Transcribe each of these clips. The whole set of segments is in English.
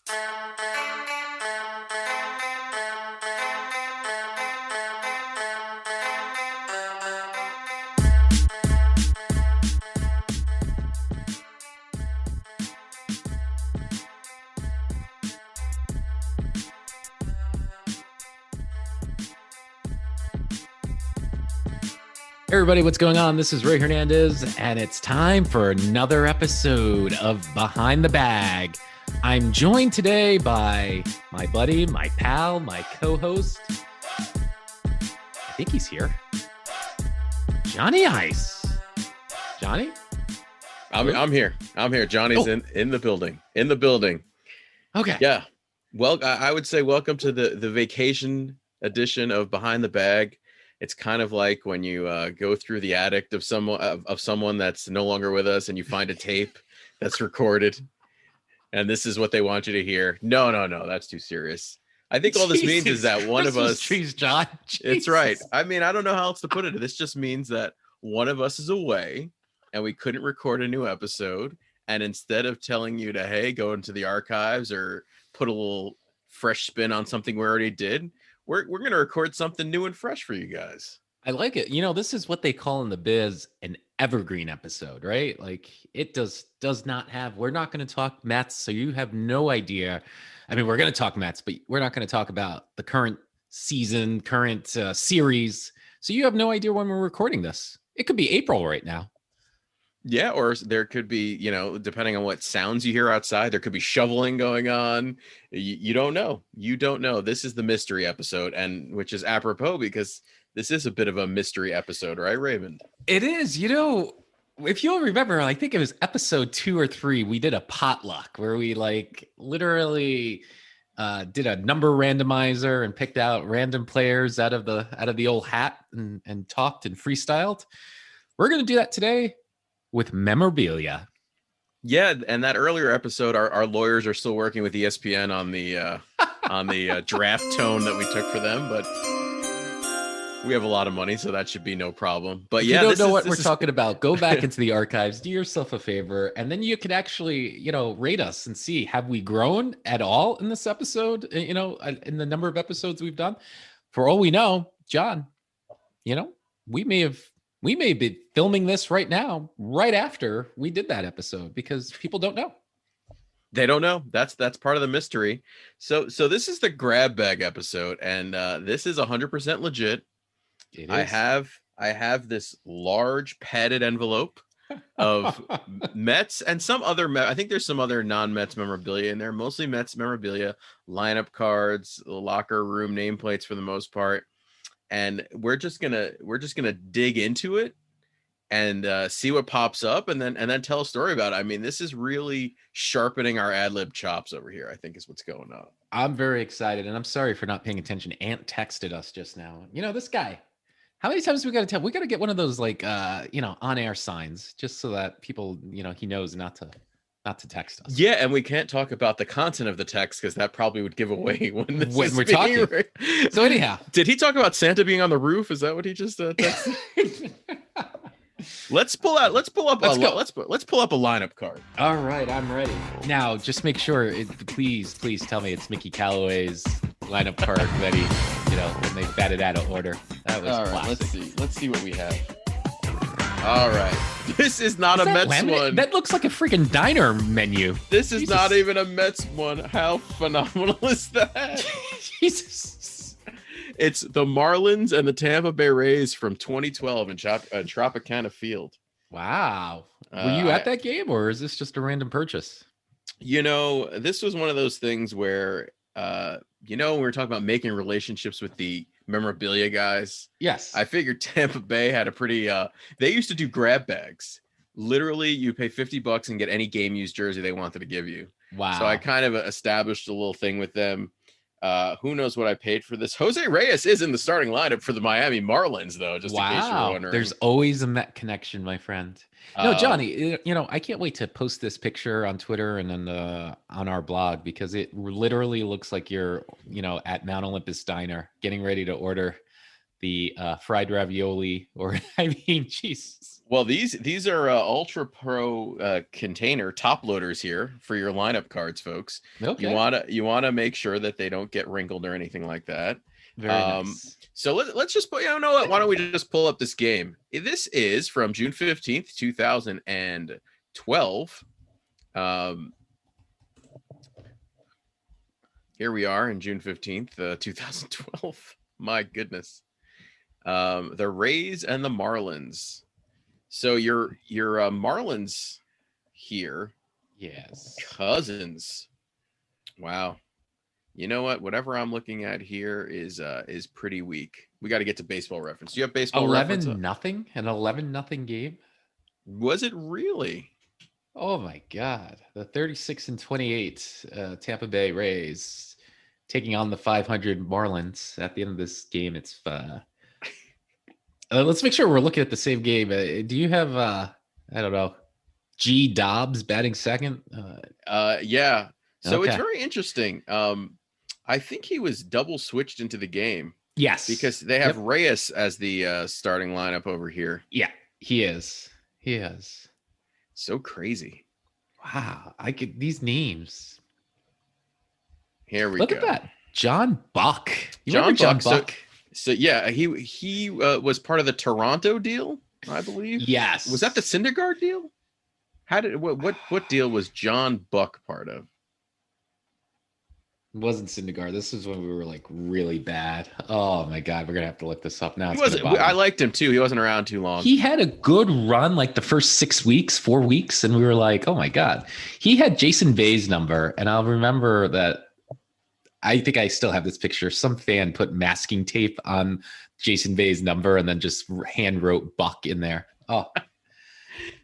Hey everybody, what's going on? This is Ray Hernandez, and it's time for another episode of Behind the Bag. I'm joined today by my buddy, my pal, my co-host. I think he's here. Johnny Ice. Johnny? I'm here. Johnny's in the building. In the building. Okay. Yeah. Well, I would say welcome to the vacation edition of Behind the Bag. It's kind of like when you go through the attic of someone that's no longer with us, and you find a tape that's recorded, and this is what they want you to hear. No, that's too serious. I think all this means is that one of us. Jeez, John. It's right. I mean, I don't know how else to put it. This just means that one of us is away, and we couldn't record a new episode. And instead of telling you to, hey, go into the archives or put a little fresh spin on something we already did, we're going to record something new and fresh for you guys. I like it. You know, this is what they call in the biz an evergreen episode, right? Like it does not have, we're not going to talk Mets. So you have no idea. I mean, we're going to talk Mets, but we're not going to talk about the current season, current series. So you have no idea when we're recording this. It could be April right now. Yeah, or there could be, depending on what sounds you hear outside, there could be shoveling going on. You don't know. You don't know. This is the mystery episode, and which is apropos because this is a bit of a mystery episode, right, Raymond? It is. If you'll remember, I think it was episode 2 or 3, we did a potluck where we literally did a number randomizer and picked out random players out of the old hat and talked and freestyled. We're going to do that today with Memorabilia. Yeah, and that earlier episode, our lawyers are still working with ESPN on the draft tone that we took for them, but we have a lot of money, so that should be no problem. But yeah, if you don't know what we're talking about, go back into the archives, do yourself a favor, and then you could actually, rate us and see, have we grown at all in this episode, in the number of episodes we've done? For all we know, John, we may be filming this right now, right after we did that episode, because people don't know. They don't know. That's part of the mystery. So this is the grab bag episode, and this is 100% legit. It is. I have this large padded envelope of Mets and some other I think there's some other non-Mets memorabilia in there, mostly Mets memorabilia, lineup cards, locker room nameplates for the most part. And we're just gonna dig into it and see what pops up, and then tell a story about it. I mean, this is really sharpening our ad lib chops over here, I think is what's going on. I'm very excited, and I'm sorry for not paying attention. Ant texted us just now. This guy. How many times we got to tell? We got to get one of those on-air signs just so that people, he knows not to text us. Yeah, and we can't talk about the content of the text because that probably would give away when we're talking. So anyhow, did he talk about Santa being on the roof? Is that what he just texted? Let's pull up a lineup card. All right, I'm ready. Now, just make sure. Please tell me it's Mickey Callaway's lineup card ready. When they batted out of order. That was all right. classic. Let's see what we have. All right. This is not a Mets one. That looks like a freaking diner menu. This is not even a Mets one. How phenomenal is that? Jesus. It's the Marlins and the Tampa Bay Rays from 2012 in Tropicana Field. Wow. Were you at that game, or is this just a random purchase? This was one of those things where, when we were talking about making relationships with the memorabilia guys. Yes. I figured Tampa Bay had a pretty, they used to do grab bags. Literally, you pay $50 and get any game used jersey they wanted to give you. Wow. So I kind of established a little thing with them. Who knows what I paid for this? Jose Reyes is in the starting lineup for the Miami Marlins, though, just in case you're wondering. There's always a Met connection, my friend. No, Johnny, I can't wait to post this picture on Twitter and then on our blog, because it literally looks like you're, at Mount Olympus Diner getting ready to order the fried ravioli, or, Jesus. Well, these are Ultra Pro container top loaders here for your lineup cards, folks. Okay. You wanna make sure that they don't get wrinkled or anything like that. Very nice. So let's just put, you know what? Why don't we just pull up this game? This is from June 15th, 2012. Here we are in June 15th, 2012. My goodness. The Rays and the Marlins. So your Marlins here, Yes. Cousins. Wow. You know what? Whatever I'm looking at here is pretty weak. We got to get to baseball reference. Do you have baseball 11 reference? nothing, an 11-0 game. Was it really? Oh my God. The 36-28 Tampa Bay Rays taking on the 500 Marlins at the end of this game. It's let's make sure we're looking at the same game. Do you have I don't know, G Dobbs batting second? Yeah. So Okay. it's very interesting. I think he was double switched into the game. Yes. Because they have Reyes as the starting lineup over here. Yeah, he is. He is. So crazy. Wow. I could these names. Here we Look go. at that. John Buck. John John Buck. Buck? So yeah, he was part of the Toronto deal, I believe. Yes. Was that the Syndergaard deal? What deal was John Buck part of? It wasn't Syndergaard. This is when we were like really bad. Oh my God, we're gonna have to look this up now. I liked him too. He wasn't around too long. He had a good run, like the first 4 weeks, and we were like, oh my God. He had Jason Bay's number, and I'll remember that. I think I still have this picture. Some fan put masking tape on Jason Bay's number and then just hand wrote Buck in there. Oh.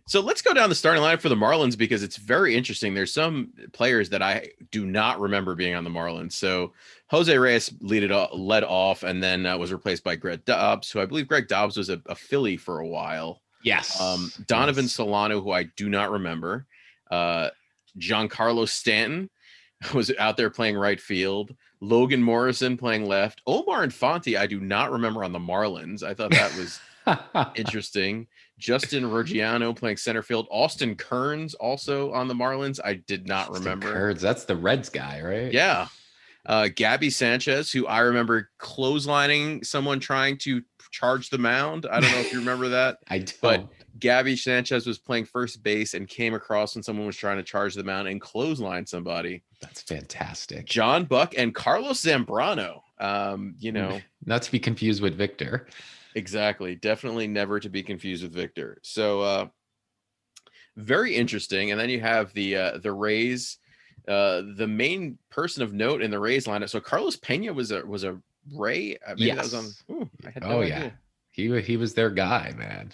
So let's go down the starting line for the Marlins because it's very interesting. There's some players that I do not remember being on the Marlins. So Jose Reyes led off and then was replaced by Greg Dobbs, who I believe Greg Dobbs was a Philly for a while. Yes. Donovan Solano, who I do not remember. Giancarlo Stanton was out there playing right field. Logan Morrison playing left. Omar Infante, I do not remember on the Marlins. I thought that was interesting. Justin Ruggiano playing center field. Austin Kearns also on the Marlins. I did not remember. Kearns, that's the Reds guy, right? Yeah. Gabby Sanchez, who I remember clotheslining someone trying to charge the mound. I don't know if you remember that. I don't. But Gabby Sanchez was playing first base and came across when someone was trying to charge the mound and clothesline somebody. That's fantastic. John Buck and Carlos Zambrano. Not to be confused with Victor. Exactly. Definitely never to be confused with Victor. So very interesting. And then you have the Rays, the main person of note in the Rays lineup. So Carlos Pena was a Ray. Maybe yes. That was on. I had no idea. Yeah. He was their guy, man.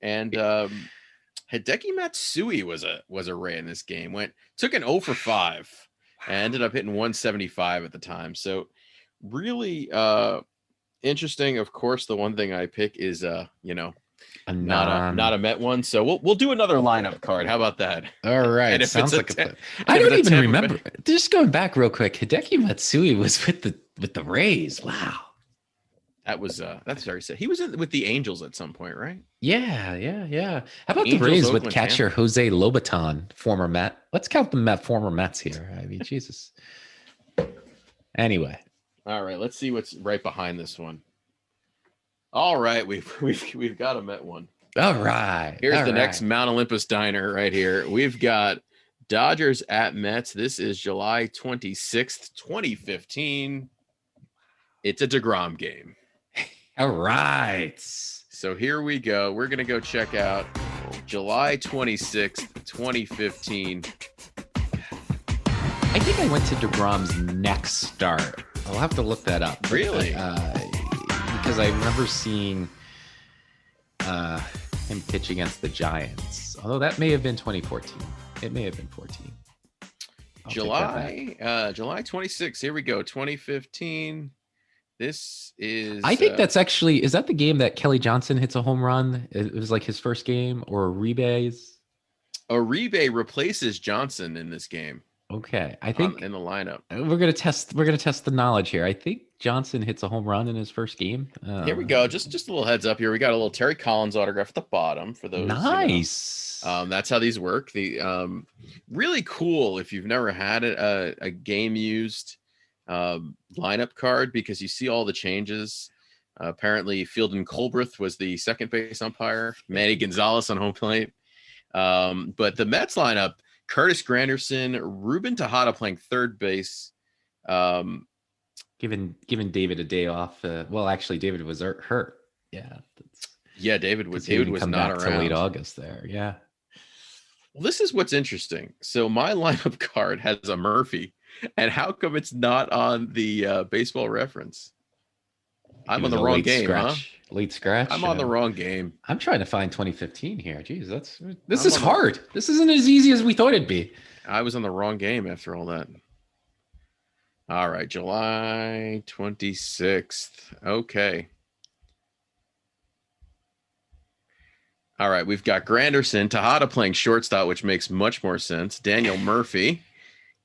And Hideki Matsui was a Ray in this game. Took an 0 for 5 and ended up hitting 175 at the time. So really interesting. Of course, the one thing I pick is not a Met one. So we'll do another lineup card. How about that? All right. Sounds like a plan. I don't even remember. Just going back real quick, Hideki Matsui was with the Rays. Wow. That's very sad. He was with the Angels at some point, right? Yeah. How about the Rays with catcher Jose Lobaton, former Met? Let's count the former Mets here. I mean, Jesus. Anyway. All right, let's see what's right behind this one. All right, we've got a Met one. All right. Here's the next Mount Olympus diner right here. We've got Dodgers at Mets. This is July 26th, 2015. It's a DeGrom game. All right. So here we go. We're going to go check out July 26th, 2015. I think I went to DeGrom's next start. I'll have to look that up. Really? Because I remember seeing him pitch against the Giants. Although that may have been 2014. It may have been 14. July 26th. Here we go. 2015. This is. I think that's actually. Is that the game that Kelly Johnson hits a home run? It was like his first game, or Uribe's. Uribe replaces Johnson in this game. Okay, I think in the lineup. We're gonna test the knowledge here. I think Johnson hits a home run in his first game. Here we go. Just a little heads up here. We got a little Terry Collins autograph at the bottom for those. Nice. That's how these work. The really cool if you've never had a game used lineup card, because you see all the changes. Apparently, Fieldon Colbreth was the second base umpire. Manny Gonzalez on home plate. But the Mets lineup: Curtis Granderson, Ruben Tejada playing third base. Giving David a day off. Well, actually, David was hurt. Yeah. David was not around till late August there. Yeah. Well, this is what's interesting. So my lineup card has a Murphy, and how come it's not on the Baseball Reference? I'm on the wrong game, scratch. Late scratch. I'm on the wrong game. I'm trying to find 2015 here. Jeez, this is hard. This isn't as easy as we thought it'd be. I was on the wrong game after all that. All right, July 26th. Okay. All right, we've got Granderson, Tejada playing shortstop, which makes much more sense. Daniel Murphy,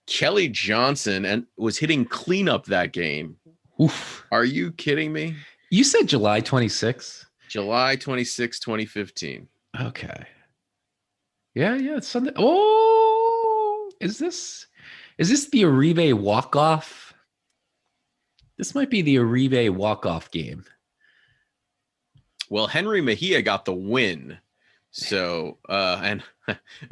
Kelly Johnson, and was hitting cleanup that game. Oof. Are you kidding me? You said July 26th? July 26, 2015. Okay. Yeah, it's Sunday. Oh, is this the Uribe walk-off? This might be the Uribe walk-off game. Well, Henry Mejia got the win. So, and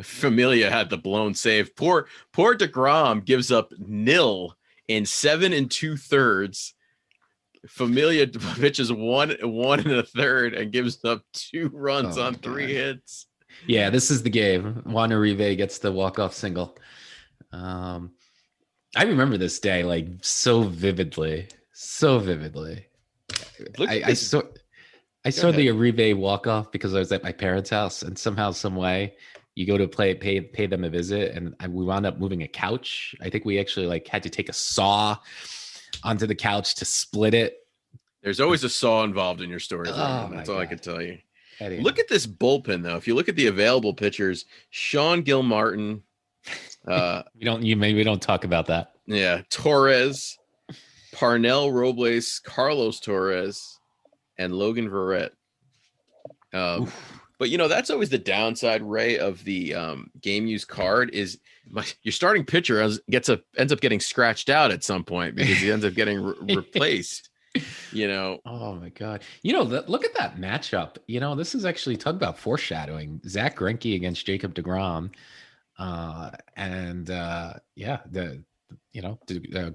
Familia had the blown save. Poor DeGrom gives up 0 in 7 2/3. Familia pitches 1 1/3 and gives up 2 runs on 3 hits. Yeah, this is the game. Juan Uribe gets the walk-off single. I remember this day like so vividly. I saw the Uribe walk-off because I was at my parents' house, and somehow, some way, you go to pay them a visit, and we wound up moving a couch. I think we actually had to take a saw onto the couch to split it. There's always a saw involved in your stories. That's all I can tell you. Anyway. Look at this bullpen, though. If you look at the available pitchers, Sean Gilmartin. we don't talk about that. Yeah, Torres, Parnell Robles, Carlos Torres, and Logan Verrett. But that's always the downside, Ray, of the game use card is your starting pitcher ends up getting scratched out at some point because he ends up getting replaced. Oh my God. Look at that matchup. This is actually talk about foreshadowing. Zach Greinke against Jacob deGrom.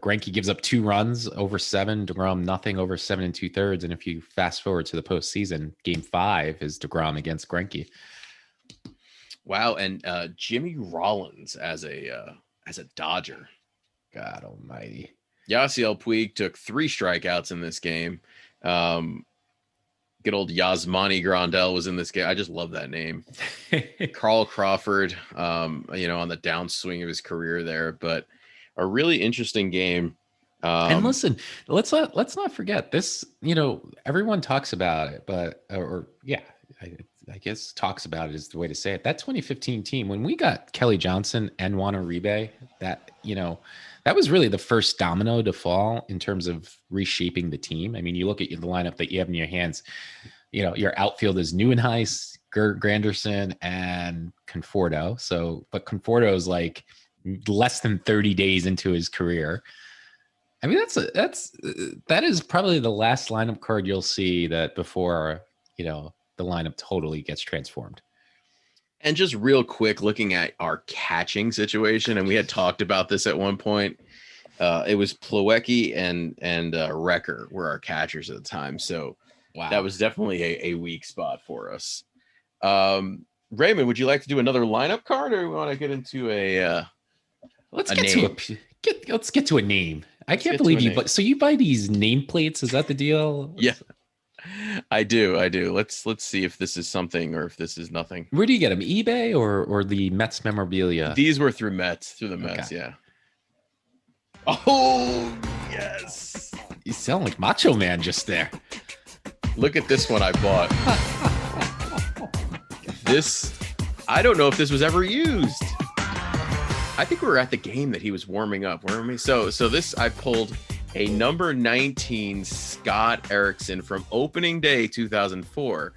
Greinke gives up 2 runs over 7, deGrom nothing over 7 2/3. And if you fast forward to the postseason, game 5 is deGrom against Greinke. Wow. And Jimmy Rollins as a Dodger. God almighty. Yasiel Puig took 3 strikeouts in this game. Good old Yasmani Grandal was in this game. I just love that name. Carl Crawford, on the downswing of his career there, but a really interesting game. And listen, let's not forget this. Everyone talks about it, but I guess talks about it is the way to say it. That 2015 team, when we got Kelly Johnson and Juan Uribe, that was really the first domino to fall in terms of reshaping the team. I mean, you look at the lineup that you have in your hands. Your outfield is Neuenhuis, Granderson, and Conforto. But Conforto is like less than 30 days into his career. I mean, that is probably the last lineup card you'll see that before the lineup totally gets transformed. And just real quick, looking at our catching situation, and we had talked about this at one point. It was Plawecki and Recker were our catchers at the time. So wow, that was definitely a weak spot for us. Raymond, would you like to do another lineup card, or we want to get into a let's get to a name. I can't believe you. But so you buy these nameplates? Is that the deal? Yeah. I do. Let's see if this is something or if this is nothing. Where do you get them? eBay or the Mets memorabilia? These were through the Mets, yeah. Oh, yes. You sound like Macho Man just there. Look at this one I bought. I don't know if this was ever used. I think we were at the game that he was warming up. So this I pulled a number 19 Scott Erickson from opening day 2004,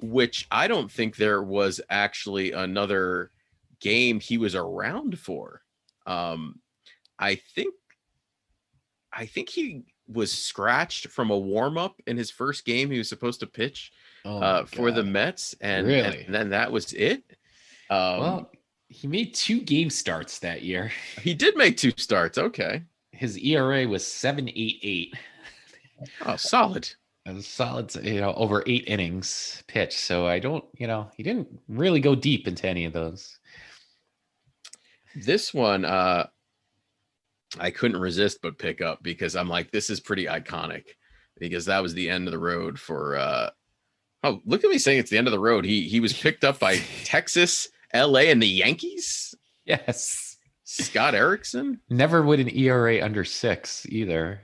which I don't think there was actually another game he was around for. I think he was scratched from a warm-up in his first game he was supposed to pitch for the Mets, and then that was it. Well, he made 2 game starts that year. He did make 2 starts. Okay. His ERA was 7.88. Oh, solid. A solid, over 8 innings pitched. So I don't, he didn't really go deep into any of those. This one, I couldn't resist but pick up because I'm like, this is pretty iconic because that was the end of the road for, oh, look at me saying it's the end of the road. He was picked up by Texas, LA, and the Yankees. Yes. Scott Erickson. Never with an ERA under 6 either.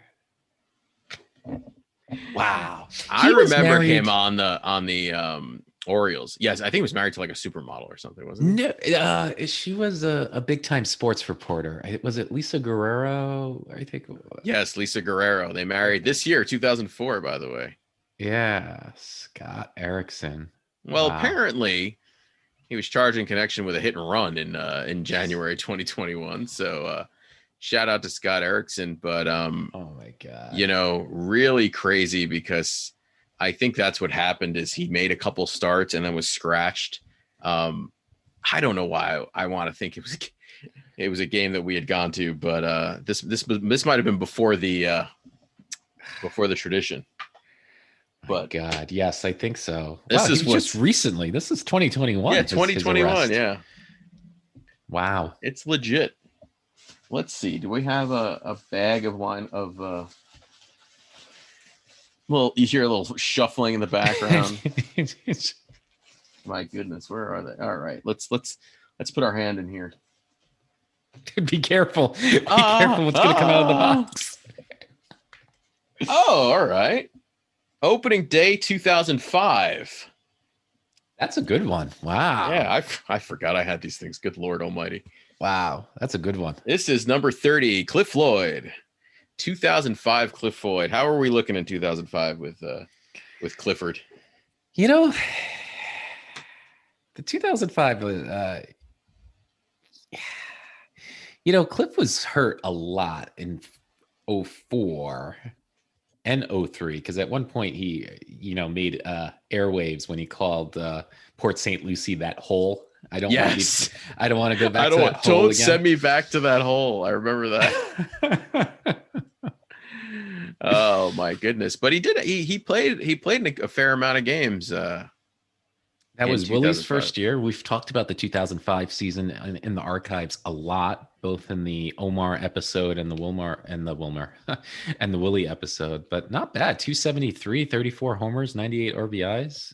Wow. I remember him on the Orioles. Yes, I think he was married to like a supermodel or something, wasn't he? No, she was a big time sports reporter. Was it Lisa Guerrero? I think. Yes, Lisa Guerrero. They married this year, 2004, by the way. Yeah, Scott Erickson. Well, apparently he was charged in connection with a hit and run in January 2021. So shout out to Scott Erickson. But oh my God, really crazy because I think that's what happened is he made a couple starts and then was scratched. I don't know why I want to think it was a game that we had gone to, but this might have been before the tradition. But God, yes, I think so. This is just recently. This is 2021. Yeah, 2021. Yeah. Wow, it's legit. Let's see. Do we have a bag of wine of? Well, you hear a little shuffling in the background. My goodness, where are they? All right, let's put our hand in here. Be careful. Be careful what's going to come out of the box. Oh, all right. Opening day 2005. That's a good one. Wow. Yeah, I forgot I had these things. Good Lord Almighty. Wow, that's a good one. This is number 30, Cliff Floyd. 2005 Cliff Floyd. How are we looking in 2005 with Clifford? The 2005 Cliff was hurt a lot in 04 and 03 because at one point he made airwaves when he called Port St. Lucie that hole. I don't want to go back to that hole again. Send me back to that hole. I remember that. Oh my goodness. But he played in a fair amount of games. That was Willie's first year. We've talked about the 2005 season in the archives a lot, both in the Omar episode and the Wilmer and the Willie episode, but not bad. 273, 34 homers, 98 RBIs,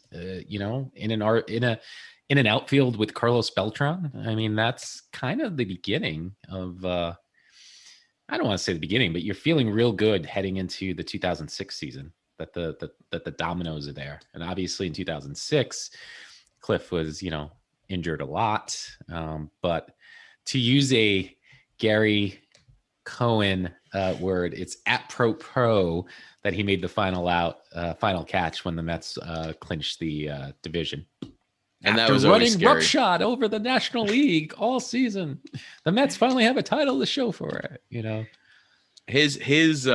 in an outfield with Carlos Beltran. I mean, that's kind of the beginning of, I don't want to say the beginning, but you're feeling real good heading into the 2006 season that the dominoes are there. And obviously in 2006, Cliff was, injured a lot. But to use a Gary Cohen word, it's apropos that he made the final catch when the Mets clinched the division. And that was running roughshod over the National League all season. The Mets finally have a title to show for it, His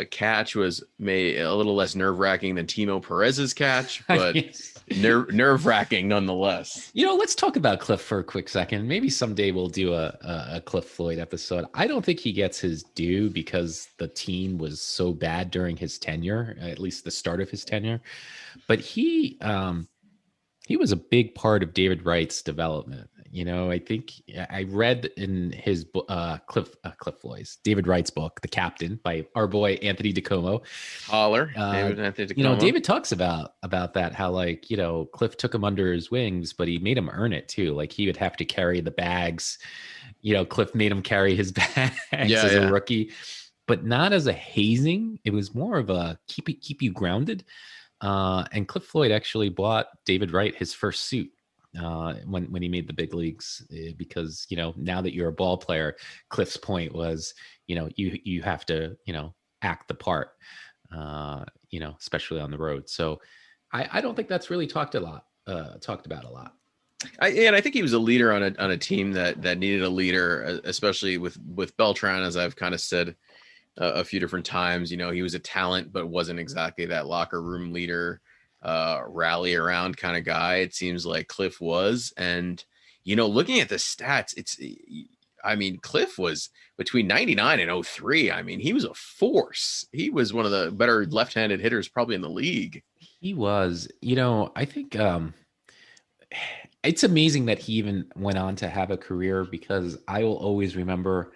catch was made a little less nerve-wracking than Timo Perez's catch, but nerve-wracking nonetheless. Let's talk about Cliff for a quick second. Maybe someday we'll do a Cliff Floyd episode. I don't think he gets his due because the team was so bad during his tenure, at least the start of his tenure. But he was a big part of David Wright's development. I think I read in his Cliff Floyd's, David Wright's book, The Captain, by our boy Anthony DiComo. David DiComo. David talks about that, how Cliff took him under his wings, but he made him earn it too. Like he would have to carry the bags. Cliff made him carry his bags as a rookie, but not as a hazing. It was more of a keep you grounded. And Cliff Floyd actually bought David Wright his first suit when he made the big leagues, because now that you're a ball player, Cliff's point was you have to act the part, especially on the road. So I don't think that's really talked about a lot. And I think he was a leader on a team that needed a leader, especially with Beltran, as I've kind of said a few different times. He was a talent, but wasn't exactly that locker room leader, rally around kind of guy. It seems like Cliff was. And, looking at the stats, Cliff was between 99 and 03. He was a force. He was one of the better left-handed hitters probably in the league. He was, I think it's amazing that he even went on to have a career, because I will always remember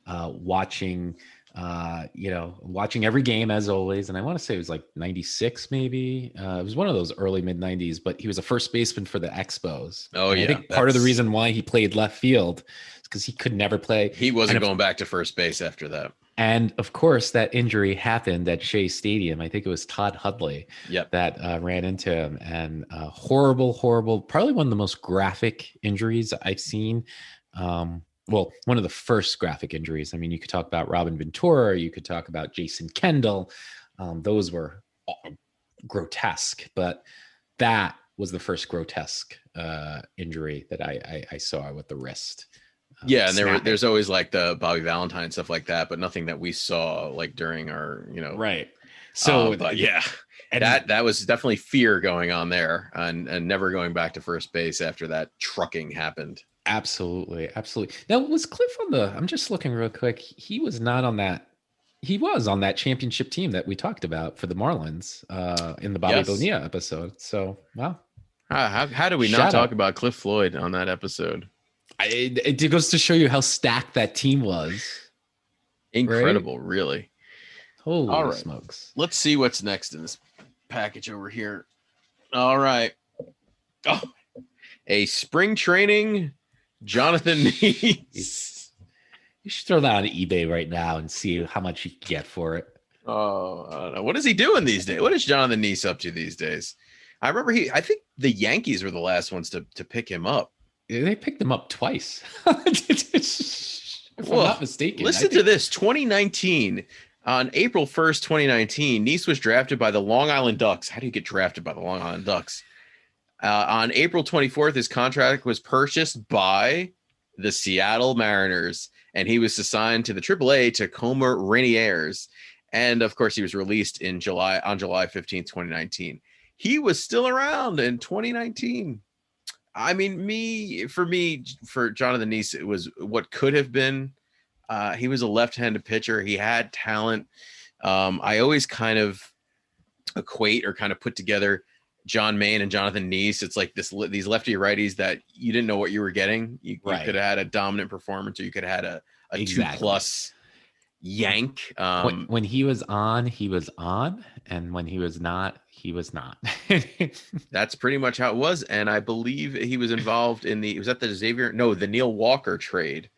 watching every game as always. And I want to say it was like 96, maybe. It was one of those early mid 90s, but he was a first baseman for the Expos. Oh, and yeah. I think part of the reason why he played left field is because he could never play. He wasn't going back to first base after that. And of course, that injury happened at Shea Stadium. I think it was Todd Hudley that ran into him, and horrible, probably one of the most graphic injuries I've seen. One of the first graphic injuries. You could talk about Robin Ventura, you could talk about Jason Kendall. Those were grotesque, but that was the first grotesque injury that I saw with the wrist. Yeah, and there's always like the Bobby Valentine stuff like that, but nothing that we saw like during our, right. So, but yeah, and that was definitely fear going on there, and never going back to first base after that trucking happened. Absolutely. Now, was Cliff I'm just looking real quick. He was not on that. He was on that championship team that we talked about for the Marlins in the Bobby Bonilla episode. So, wow. How do we not talk about Cliff Floyd on that episode? It goes to show you how stacked that team was. Incredible, right? Really. Holy smokes. Let's see what's next in this package over here. All right. Oh, a spring training Jonathan Neese. You should throw that on eBay right now and see how much you can get for it. Oh, I don't know. What is he doing these days? What is Jonathan Neese up to these days? I remember I think the Yankees were the last ones to pick him up. They picked him up twice. If I'm not mistaken. Listen to this. 2019, on April 1st, 2019, Neese was drafted by the Long Island Ducks. How do you get drafted by the Long Island Ducks? On April 24th, his contract was purchased by the Seattle Mariners, and he was assigned to the AAA Tacoma Rainiers. And of course, he was released on July 15th, 2019. He was still around in 2019. For Jonathan Neese, it was what could have been. He was a left-handed pitcher. He had talent. I always kind of equate or kind of put together John Maine and Jonathan Neese. It's like these lefty righties that you didn't know what you were getting. You could have had a dominant performance, or you could have had a exactly. 2+ yank. When he was on, and when he was not, he was not. That's pretty much how it was. And I believe he was involved in the Neil Walker trade,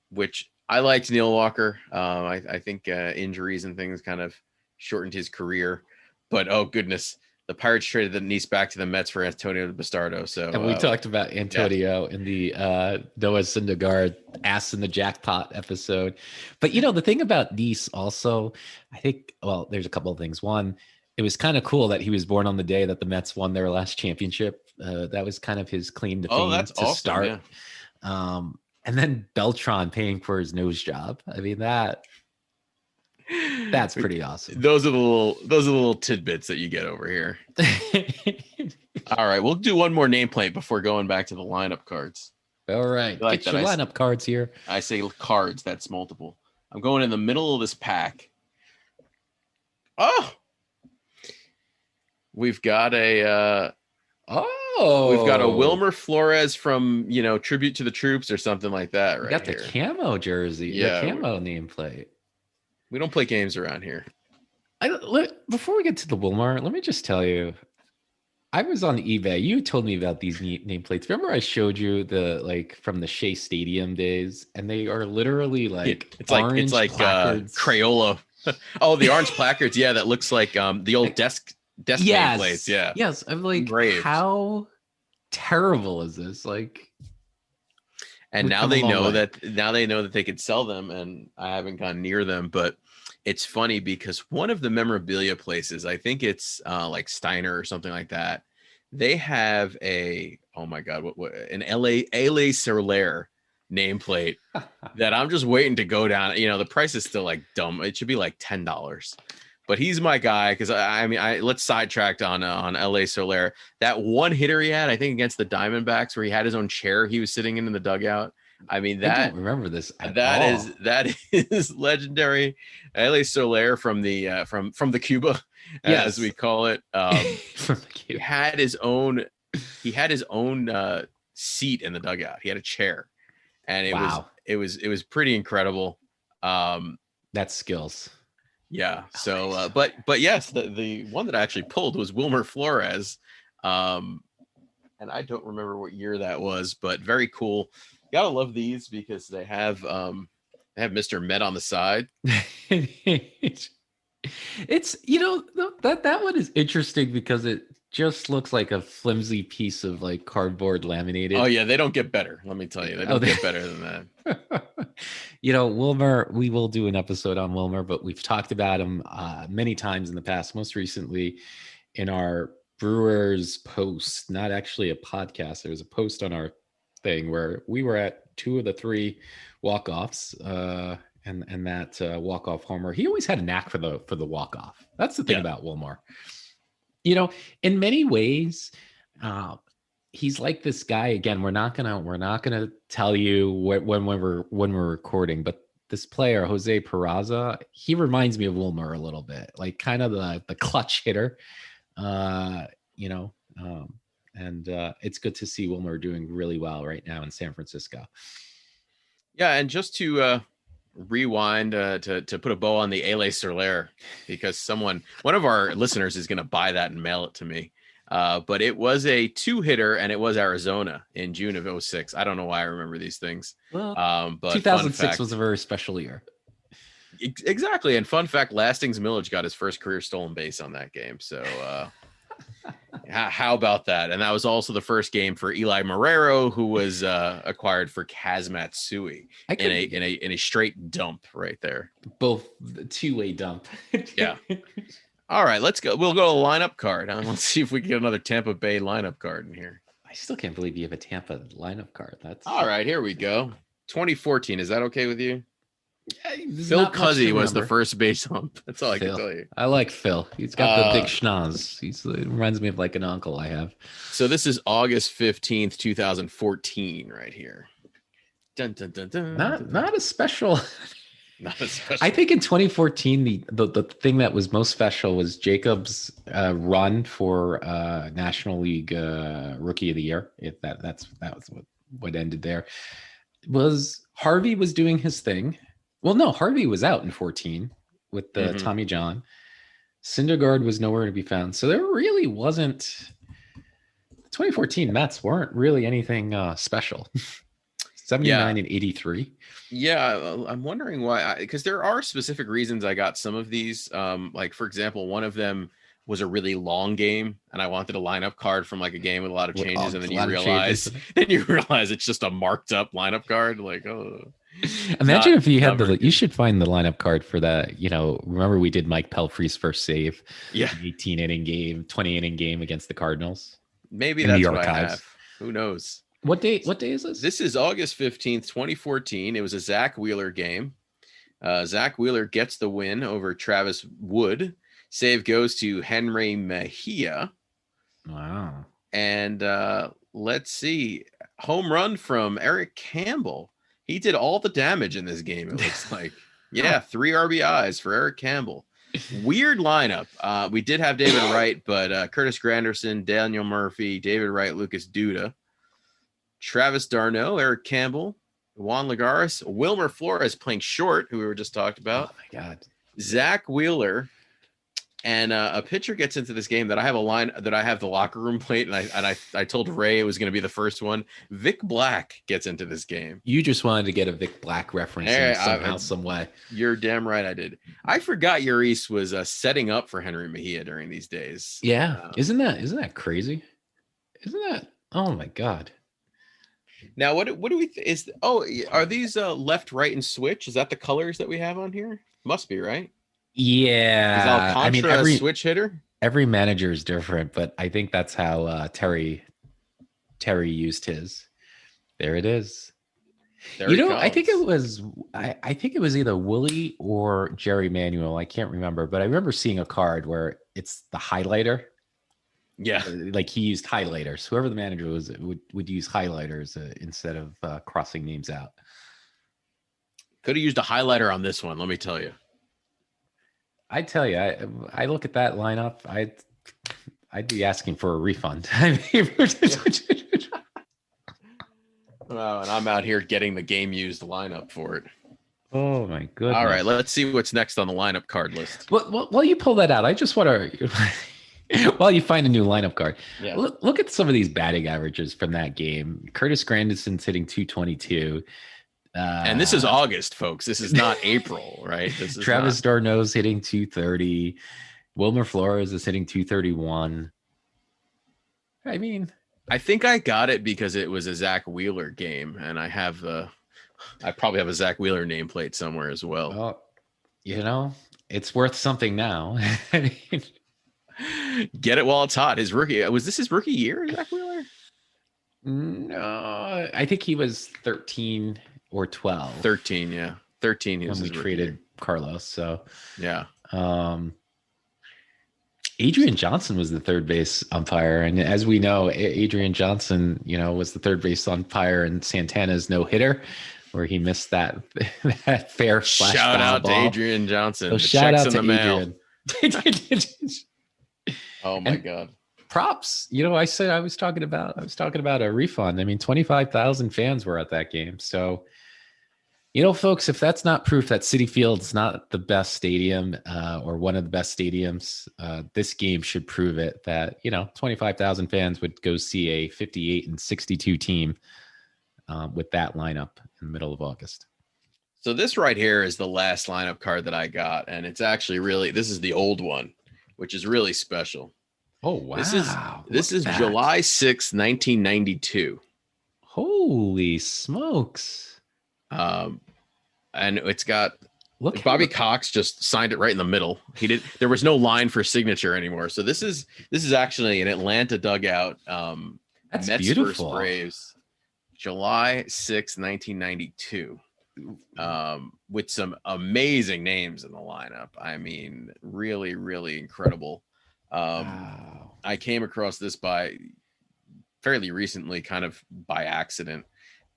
which I liked Neil Walker. I think injuries and things kind of shortened his career, but oh goodness, the Pirates traded the Neese back to the Mets for Antonio Bastardo. So, and we talked about Antonio in the Noah Syndergaard ass in the jackpot episode. But the thing about Neese also, I think, there's a couple of things. One, it was kind of cool that he was born on the day that the Mets won their last championship. That was kind of his claim to fame that's to awesome, start. Yeah. And then Beltran paying for his nose job. That's pretty awesome. Those are the little tidbits that you get over here. All right, we'll do one more nameplate before going back to the lineup cards. All right, get your lineup cards here. I say cards. That's multiple. I'm going in the middle of this pack. Oh, we've got a Wilmer Flores from Tribute to the Troops or something like that. Right, got the camo jersey, the camo nameplate. We don't play games around here. Before we get to the Wilmer, let me just tell you, I was on eBay. You told me about these nameplates. Remember I showed you from the Shea Stadium days, and they are literally it's like Crayola. Oh, the orange placards. Yeah, that looks like the old desk nameplates. Yeah. Yes, I'm like, engraved. How terrible is this? And We've now come a they long know way. that they could sell them, and I haven't gone near them. But it's funny because one of the memorabilia places, I think it's like Steiner or something like that, they have a, oh my god, what an LA Soler nameplate that I'm just waiting to go down. You know, the price is still like dumb. It should be like $10. But he's my guy because I mean, let's sidetrack on LA Soler. That one hitter he had, I think against the Diamondbacks, where he had his own chair he was sitting in the dugout. I mean, I don't remember this at all. that is legendary. LA Soler from the from the Cuba, as we Yes. call it. From the He queue. had his own seat in the dugout. He had a chair, and Wow. it was pretty incredible. That's skills. Yeah. So, LA but yes, the one that I actually pulled was Wilmer Flores, and I don't remember what year that was, but very cool. Gotta love these because they have Mr. Met on the side. It's that one is interesting because it just looks like a flimsy piece of like cardboard laminated. Oh yeah, they don't get better. Let me tell you, they don't get better than that. Wilmer, we will do an episode on Wilmer, but we've talked about him many times in the past, most recently in our Brewers post, not actually a podcast. There was a post on our thing where we were at 2 of the 3 walk-offs, and that walk-off homer. He always had a knack for the walk-off. That's the thing about Wilmer. In many ways, he's like this guy. Again, we're not gonna tell you when we're recording, but this player, Jose Peraza, he reminds me of Wilmer a little bit, like kind of the clutch hitter. And it's good to see Wilmer doing really well right now in San Francisco. Yeah, and just to rewind to put a bow on the LA Soler, because one of our listeners is going to buy that and mail it to me. But it was a 2-hitter, and it was Arizona in June of 2006. I don't know why I remember these things. Well, but 2006 was a very special year. Exactly. And fun fact, Lastings Millage got his first career stolen base on that game. So how about that? And that was also the first game for Eli Marrero, who was acquired for Kaz Matsui in a straight dump right there. Both the 2-way dump. Yeah. All right, let's go. We'll go to lineup card. Let's see if we can get another Tampa Bay lineup card in here. I still can't believe you have a Tampa lineup card. That's all right. Here we go. 2014. Is that okay with you? Yeah, Phil Cuzzy was the first base hump. That's all I can tell you. I like Phil. He's got the big schnoz. He reminds me of like an uncle I have. So this is August 15th, 2014 right here. Dun, dun, dun, dun, not a special. Not a special. I think in 2014, the thing that was most special was Jacob's run for National League Rookie of the Year. That was what ended there. Was Harvey was doing his thing. Well, no, Harvey was out in 14 with the Tommy John. Syndergaard was nowhere to be found. So there really wasn't. 2014 Mets weren't really anything special. 79 and 83. Yeah, I'm wondering why. Because there are specific reasons I got some of these. Like, for example, one of them was a really long game, and I wanted a lineup card from like a game with a lot of changes, and then you realize it's just a marked up lineup card. Like, oh. Imagine if you had you should find the lineup card for that. Remember we did Mike Pelfrey's first save. Yeah. 18 inning game, 20 inning game against the Cardinals. Maybe that's what I have. Who knows? What day is this? This is August 15th, 2014. It was a Zach Wheeler game. Zach Wheeler gets the win over Travis Wood. Save goes to Henry Mejia. Wow. And let's see. Home run from Eric Campbell. He did all the damage in this game, it looks like. Yeah, 3 RBIs for Eric Campbell. Weird lineup. We did have David Wright, but Curtis Granderson, Daniel Murphy, David Wright, Lucas Duda, Travis d'Arnaud, Eric Campbell, Juan Lagares, Wilmer Flores playing short, who we were just talked about. Oh, my God. Zach Wheeler. And a pitcher gets into this game that I have the locker room plate, and I told Ray it was going to be the first one. Vic Black gets into this game. You just wanted to get a Vic Black reference somehow, some way. You're damn right I did. I forgot Urias was setting up for Henry Mejia during these days. Yeah, isn't that crazy? Isn't that? Oh my God. Now, what do we are these left, right, and switch? Is that the colors that we have on here? Must be, right? Is Yeah, I mean Alcantara a switch hitter? every manager is different, but I think that's how Terry used his. There it is. There he I think it comes. was I think it was either Willie or Jerry Manuel. I can't remember, but I remember seeing a card where it's the highlighter. Yeah. Like he used highlighters. Whoever the manager was would use highlighters instead of crossing names out. Could have used a highlighter on this one, let me tell you. I tell you, I look at that lineup, I'd be asking for a refund. Wow, and I'm out here getting the game used lineup for it. Oh my goodness. All right, let's see what's next on the lineup card list. Well, while you pull that out, I just want to while you find a new lineup card, look at some of these batting averages from that game. Curtis Granderson's hitting 222. And this is August, folks. This is not April, right? This is Travis d'Arnaud's hitting 230. Wilmer Flores is hitting 231. I mean, I think I got it because it was a Zach Wheeler game, and I probably have a Zach Wheeler nameplate somewhere as well. Well, it's worth something now. Get it while it's hot. Was this his rookie year, Zach Wheeler? No, I think he was 13 or 12. 13, yeah. 13 when we traded Carlos. So yeah. Adrian Johnson was the third base umpire. And as we know, Adrian Johnson, was the third base umpire in Santana's no-hitter, where he missed that fair flash shout out ball. to Adrian Johnson. So shout out to Adrian. Oh my God. Props. I said I was talking about a refund. I mean, 25,000 fans were at that game. So, folks, if that's not proof that Citi Field's not the best stadium or one of the best stadiums, this game should prove it that, 25,000 fans would go see a 58-62 team with that lineup in the middle of August. So this right here is the last lineup card that I got. And it's actually this is the old one, which is really special. Oh, wow. This is July 6th, 1992. Holy smokes. And it's got Bobby Cox just signed it right in the middle. There was no line for signature anymore. So this is actually an Atlanta dugout. That's Mets beautiful. versus Braves, July 6th, 1992. With some amazing names in the lineup. I mean, really, really incredible. Wow. I came across this fairly recently, kind of by accident.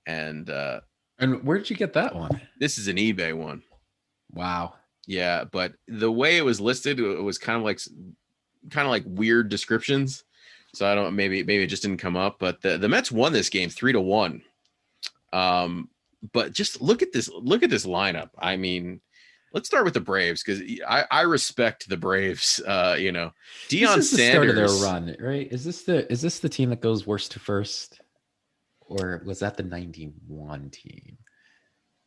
And where did you get that one? This is an eBay one. Wow. Yeah, but the way it was listed, it was kind of like weird descriptions. So I don't maybe it just didn't come up. But the Mets won this game 3-1. But just look at this lineup. I mean, let's start with the Braves because I respect the Braves. Deion Sanders. The start of their run, right? Is this the team that goes worst to first, or was that the 91 team?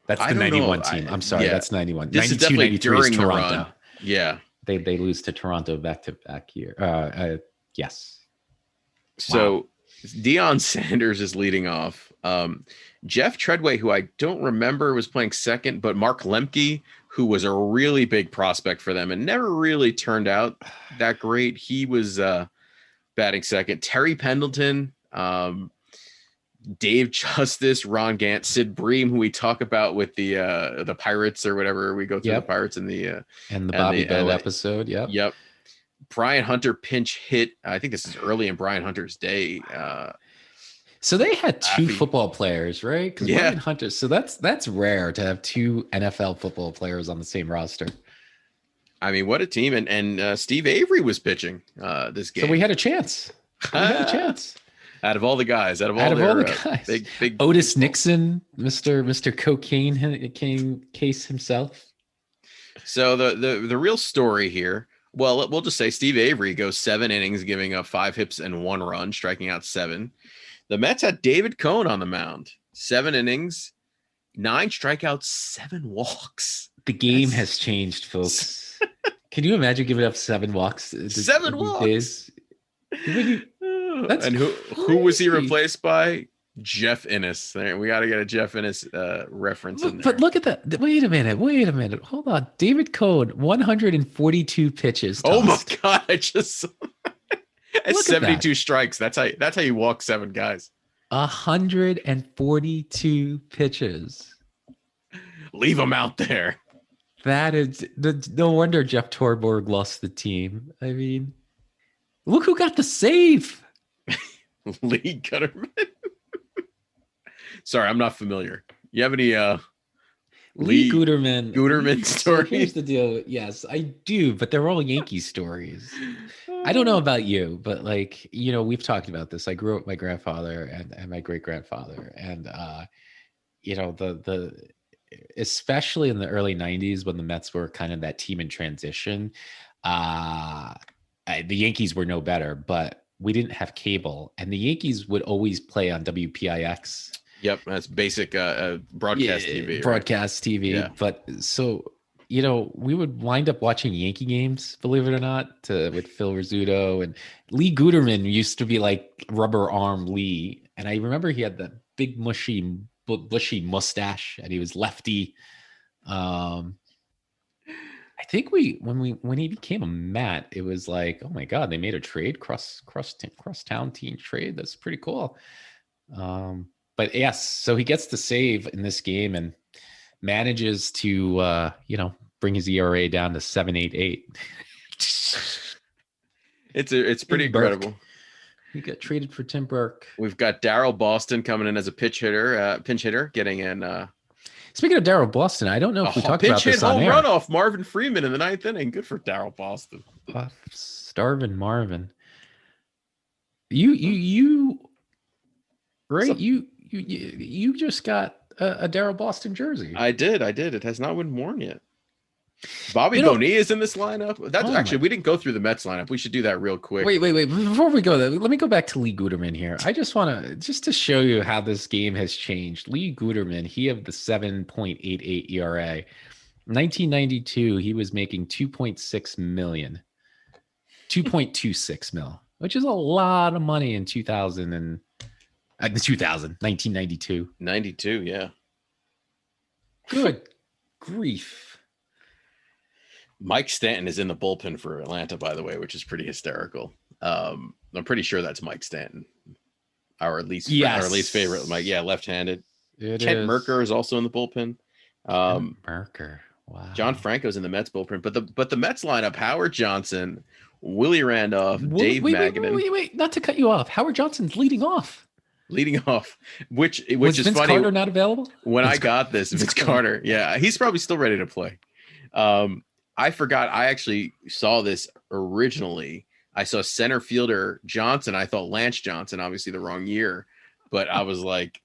That's the 91 team. I'm sorry, that's 91. This 92, is definitely 93 during is the Toronto. run. Yeah, they lose to Toronto back to back year. Yes. So wow. Deion Sanders is leading off. Jeff Treadway, who I don't remember, was playing second, but Mark Lemke, who was a really big prospect for them and never really turned out that great. He was batting second. Terry Pendleton, Dave Justice, Ron Gant, Sid Bream, who we talk about with the Pirates or whatever. We go through the Pirates and the Bobby Bell episode. Yep. Brian Hunter pinch hit. I think this is early in Brian Hunter's day. So they had two football players, right? Brian Hunter. So that's rare to have two NFL football players on the same roster. I mean, what a team! And Steve Avery was pitching this game. So we had a chance. Out of all the guys, big Otis Nixon, Mr. Cocaine case himself. So the real story here. Well, we'll just say Steve Avery goes 7 innings, giving up 5 hits and 1 run, striking out 7. The Mets had David Cohn on the mound, 7 innings, 9 strikeouts, 7 walks. The game has changed, folks. Can you imagine giving up 7 walks? 7 walks. And who was he replaced by? Jeff Innes. There, we got to get a Jeff Innes reference in there. But look at that. Wait a minute. Hold on. David Cohn, 142 pitches tossed. Oh my God. I just Look 72 strikes. That's how you walk 7 guys. 142 pitches. Leave them out there. That is no wonder Jeff Torborg lost the team. I mean, look who got the save. Lee Gutterman. Sorry, I'm not familiar. You have any Lee Guterman stories? So here's the deal. Yes, I do, but they're all Yankee stories. I don't know about you, but like, you know, we've talked about this. I grew up with my grandfather and my great grandfather, and you know, the especially in the early 90s when the Mets were kind of that team in transition, the Yankees were no better, but we didn't have cable, and the Yankees would always play on WPIX. Yep, that's basic broadcast TV. Broadcast right? TV. Yeah. But so, you know, we would wind up watching Yankee games, believe it or not, with Phil Rizzuto, and Lee Guterman used to be like rubber arm Lee. And I remember he had that big bushy mustache, and he was lefty. I think when he became a Met, it was like, oh my God, they made a trade, cross town team trade. That's pretty cool. But yes, so he gets the save in this game and manages to you know, bring his ERA down to 7.88. It's pretty incredible. He got traded for Tim Burke. We've got Darryl Boston coming in as a pinch hitter, getting in. Speaking of Darryl Boston, I don't know if we talked about this on home air. Run off Marvin Freeman in the 9th inning. Good for Darryl Boston. Starvin Marvin. You right? You just got a Darryl Boston jersey. I did. It has not been worn yet. Bobby Bonilla is in this lineup. That's actually, we didn't go through the Mets lineup. We should do that real quick. Wait. Before we go there, let me go back to Lee Guterman here. I just want to show you how this game has changed. Lee Guterman, he had the 7.88 ERA. 1992, he was making 2.6 million. 2.26 mil, which is a lot of money in 1992. 92, yeah. Good grief. Mike Stanton is in the bullpen for Atlanta, by the way, which is pretty hysterical. I'm pretty sure that's Mike Stanton, our least favorite. Mike, yeah, left-handed. Kent Merker is also in the bullpen. Merker, wow. John Franco's in the Mets bullpen, but the Mets lineup: Howard Johnson, Willie Randolph, Dave Magadan. Wait! Not to cut you off. Howard Johnson's leading off, which was is Vince funny. Carter not available When I got this, Vince Carter, yeah, he's probably still ready to play. I forgot. I actually saw this originally. I saw center fielder Johnson. I thought Lance Johnson, obviously the wrong year, but I was like,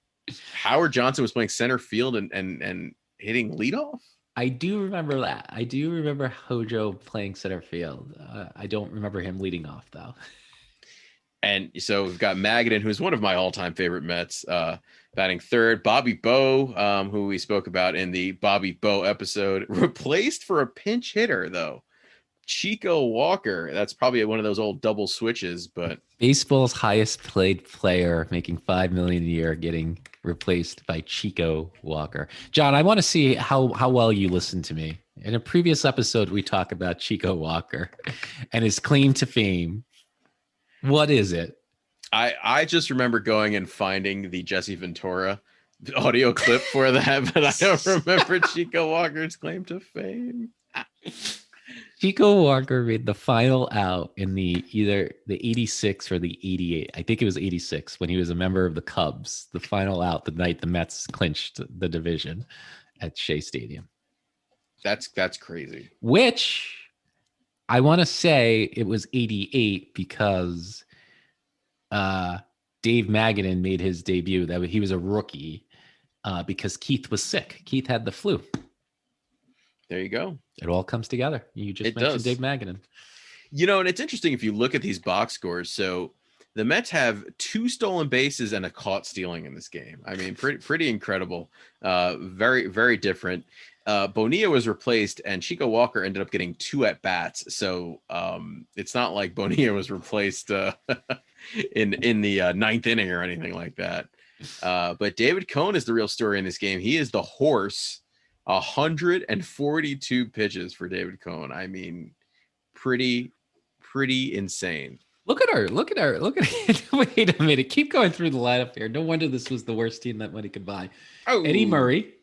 Howard Johnson was playing center field and hitting leadoff. I do remember that. I do remember Hojo playing center field. I don't remember him leading off though. And so we've got Magadan, who's one of my all-time favorite Mets, batting third. Bobby Bowe, who we spoke about in the Bobby Bowe episode, replaced for a pinch hitter, though. Chico Walker. That's probably one of those old double switches, but baseball's highest paid player making $5 million a year getting replaced by Chico Walker. John, I want to see how well you listen to me. In a previous episode, we talked about Chico Walker and his claim to fame. What is it? I just remember going and finding the Jesse Ventura audio clip for that, but I don't remember Chico Walker's claim to fame. Chico Walker made the final out in either the 86 or the 88. I think it was 86 when he was a member of the Cubs. The final out the night the Mets clinched the division at Shea Stadium. That's crazy. Which I want to say it was 88 because Dave Magadan made his debut. That he was a rookie because Keith was sick. Keith had the flu. There you go. It all comes together. You just mentioned Dave Magadan. You know, and it's interesting if you look at these box scores. So the Mets have 2 stolen bases and a caught stealing in this game. I mean, pretty incredible. Very, very different. Bonilla was replaced and Chico Walker ended up getting 2 at bats. So it's not like Bonilla was replaced in the 9th inning or anything like that. But David Cone is the real story in this game. He is the horse. 142 pitches for David Cone. I mean, pretty insane. Look at wait a minute. Keep going through the lineup here. No wonder this was the worst team that money could buy. Oh, Eddie Murray,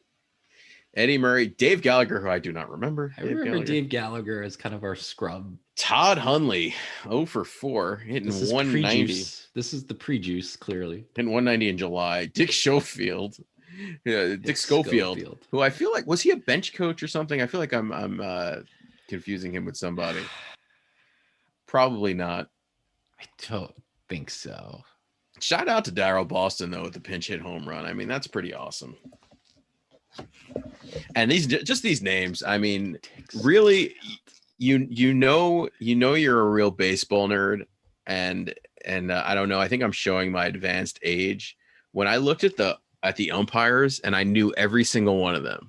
Dave Gallagher, who I do not remember. I remember Dave Gallagher as kind of our scrub. Todd Hundley, 0 for 4, hitting 190. This is the pre-juice, clearly. Hitting 190 in July. Dick Schofield. Yeah, Dick Schofield, who I feel like, was he a bench coach or something? I feel like I'm confusing him with somebody. Probably not. I don't think so. Shout out to Darryl Boston though with the pinch hit home run. I mean, that's pretty awesome. And these names, I mean, really, you know you're a real baseball nerd, and I don't know. I think I'm showing my advanced age when I looked at the umpires and I knew every single one of them.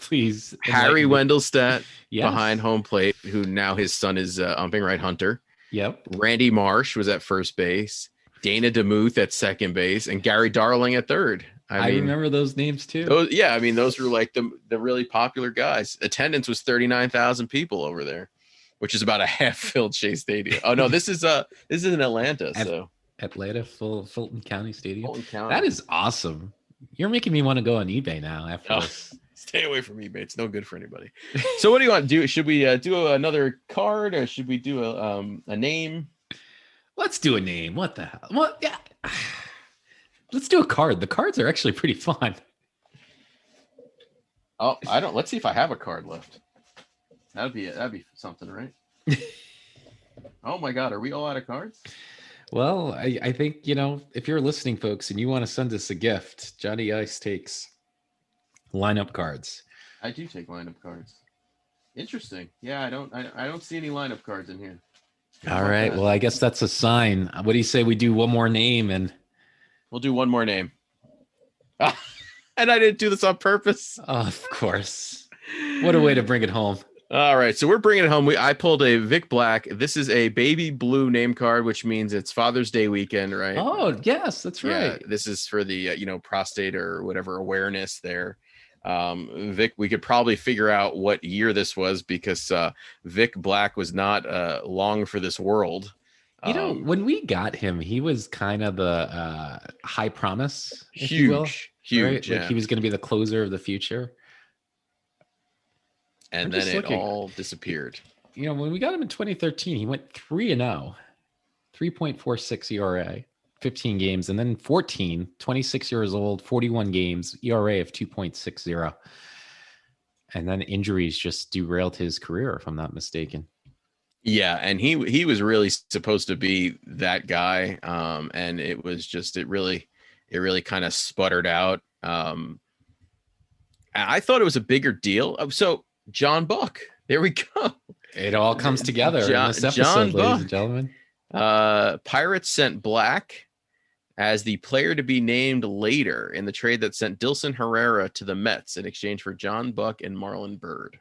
Please, Harry Wendelstadt behind home plate, who now his son is umping right, Hunter. Yep. Randy Marsh was at first base. Dana DeMuth at second base, and Gary Darling at third. I mean, remember those names too. Those were like the really popular guys. Attendance was 39,000 people over there, which is about a half-filled Shea Stadium. Oh no, this is in Atlanta. Atlanta, Fulton County Stadium. Fulton County. That is awesome. You're making me want to go on eBay now after this. Stay away from eBay. It's no good for anybody. So what do you want to do? Should we do another card, or should we do a name? Let's do a name. What the hell? What? Yeah. Let's do a card. The cards are actually pretty fun. Oh, let's see if I have a card left. That'd be something, right? Oh my God, are we all out of cards? Well, I think, if you're listening, folks, and you want to send us a gift, Johnny Ice takes lineup cards. I do take lineup cards. Interesting. Yeah, I don't see any lineup cards in here. All right. Well, I guess that's a sign. What do you say we do one more name and we'll do one more name. And I didn't do this on purpose. Oh, of course. What a way to bring it home. All right, so we're bringing it home. I pulled a Vic Black. This is a baby blue name card, which means it's Father's Day weekend, right? Oh, yes, that's right. Yeah, this is for the prostate or whatever awareness there. Vic, we could probably figure out what year this was because Vic Black was not long for this world. When we got him, he was kind of the high promise, huge, right? Yeah. Like he was going to be the closer of the future. And then it all disappeared. When we got him in 2013, he went 3-0, 3.46 ERA, 15 games, and then 26 years old, 41 games, ERA of 2.60. And then injuries just derailed his career, if I'm not mistaken. Yeah, and he was really supposed to be that guy, and it really kind of sputtered out. I thought it was a bigger deal. So John Buck, there we go. It all comes together in this episode, ladies and gentlemen. Pirates sent Black as the player to be named later in the trade that sent Dilson Herrera to the Mets in exchange for John Buck and Marlon Byrd.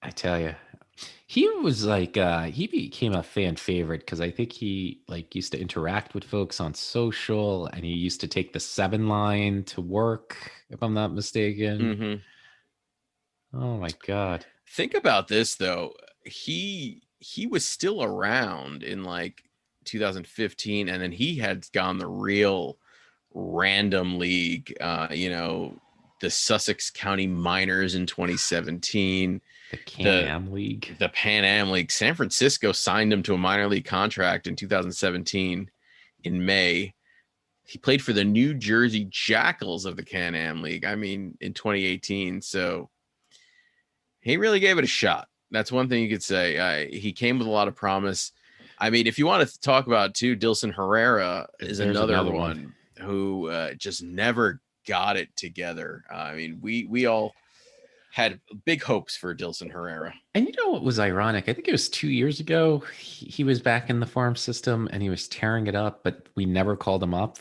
I tell you, he was like he became a fan favorite because I think he used to interact with folks on social, and he used to take the 7 line to work, if I'm not mistaken. Mm-hmm. Oh my God. Think about this though. He was still around in 2015, and then he had gone the real random league, the Sussex County Miners in 2017. The Can-Am League. The Pan-Am League. San Francisco signed him to a minor league contract in 2017 in May. He played for the New Jersey Jackals of the Can-Am League, in 2018. So he really gave it a shot. That's one thing you could say. He came with a lot of promise. If you want to talk about too, Dilson Herrera is another one who just never got it together. We all had big hopes for Dilson Herrera. And what was ironic? I think it was 2 years ago. He was back in the farm system and he was tearing it up, but we never called him up.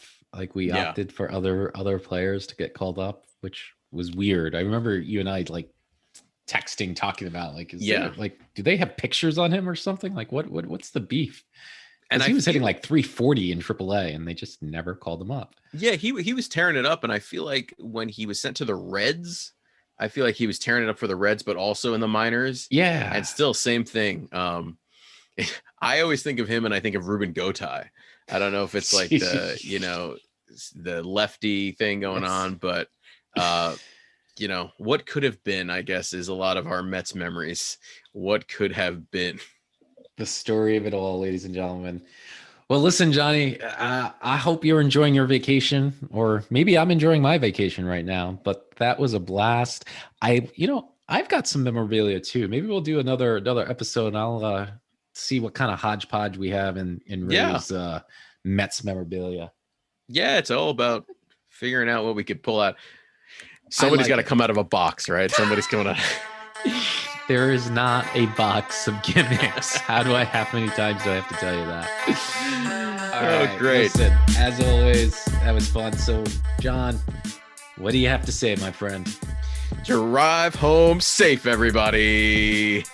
We opted for other players to get called up, which was weird. I remember you and I texting, talking about do they have pictures on him or something? What's the beef? And he was hitting like 340 in AAA, and they just never called him up. Yeah, he was tearing it up, and I feel like when he was sent to the Reds, I feel like he was tearing it up for the Reds, but also in the minors. Yeah, and still same thing. I always think of him, and I think of Ruben Gotay. I don't know if it's like the lefty thing going on, but what could have been, I guess, is a lot of our Mets memories. What could have been. The story of it all, ladies and gentlemen. Well, listen, Johnny, I hope you're enjoying your vacation, or maybe I'm enjoying my vacation right now, but that was a blast. I've got some memorabilia too. Maybe we'll do another episode, and I'll see what kind of hodgepodge we have in Reyes Mets memorabilia. Yeah, it's all about figuring out what we could pull out. Somebody's got to come out of a box, right? Somebody's coming out. There is not a box of gimmicks. How many times do I have to tell you that? All right, great. Listen, as always, that was fun. So, John, what do you have to say, my friend? Drive home safe, everybody.